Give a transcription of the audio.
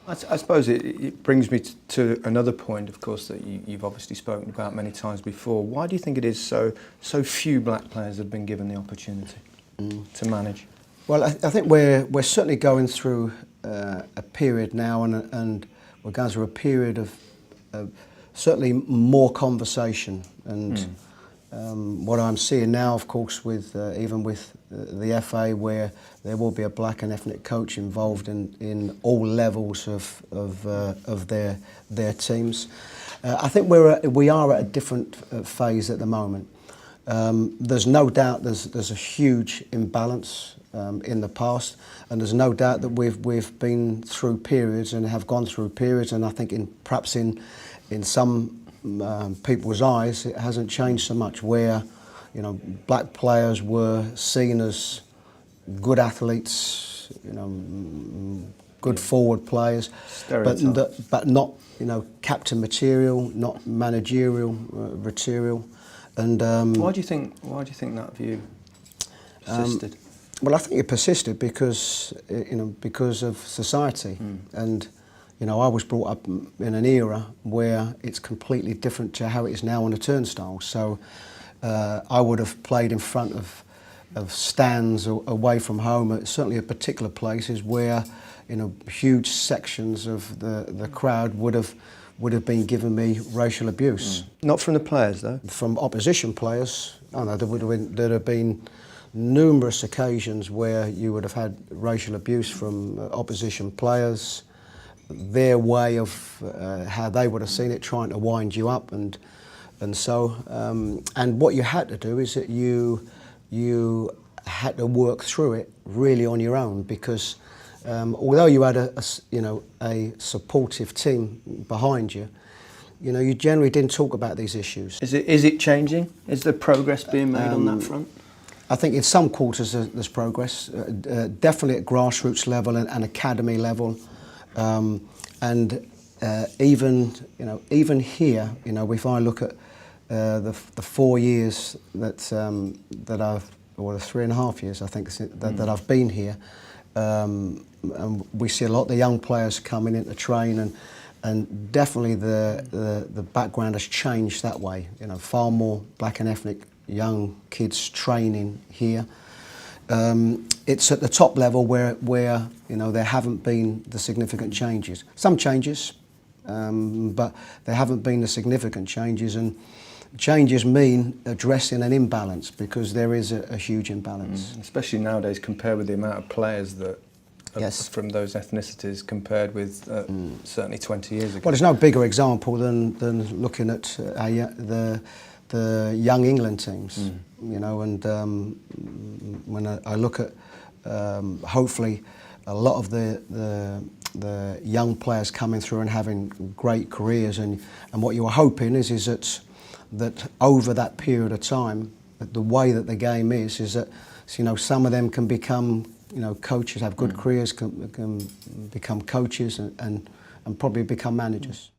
I suppose it brings me to another point, of course, that you've obviously spoken about many times before. Why do you think it is so few black players have been given the opportunity to manage? Well, I think we're certainly going through a period now, and we're going through a period of certainly more conversation. And what I'm seeing now, of course, with even with the FA, where there will be a black and ethnic coach involved in all levels of their teams. I think we are at a different phase at the moment. There's no doubt there's a huge imbalance in the past, and there's no doubt that we've been through periods and have gone through periods, and I think perhaps in some people's eyes it hasn't changed so much, where black players were seen as good athletes, good forward players, but not captain material, not managerial material. And why do you think that view persisted? Well, I think it persisted because because of society, and I was brought up in an era where it's completely different to how it is now on the turnstile. So I would have played in front of stands away from home, certainly at particular places where huge sections of the crowd would have been giving me racial abuse. Not from the players, though? From opposition players. I know there'd have been numerous occasions where you would have had racial abuse from opposition players, their way of how they would have seen it, trying to wind you up, and what you had to do is that you had to work through it really on your own, because although you had a supportive team behind you, you generally didn't talk about these issues. Is it changing? Is there progress being made on that front? I think in some quarters there's progress, definitely at grassroots level and academy level, and even here, if I look at the 4 years that I've, or the 3.5 years I think that I've been here, and we see a lot of the young players coming in to train, and definitely the background has changed that way. Far more black and ethnic young kids training here. It's at the top level where there haven't been the significant changes. Some changes, but there haven't been the significant changes, and changes mean addressing an imbalance, because there is a huge imbalance. Especially nowadays, compared with the amount of players that from those ethnicities compared with certainly 20 years ago. Well, there's no bigger example than looking at the young England teams, and when I look at hopefully a lot of the young players coming through and having great careers, and what you're hoping is that over that period of time, the way that the game is that some of them can become coaches, have good careers, can become coaches, and probably become managers.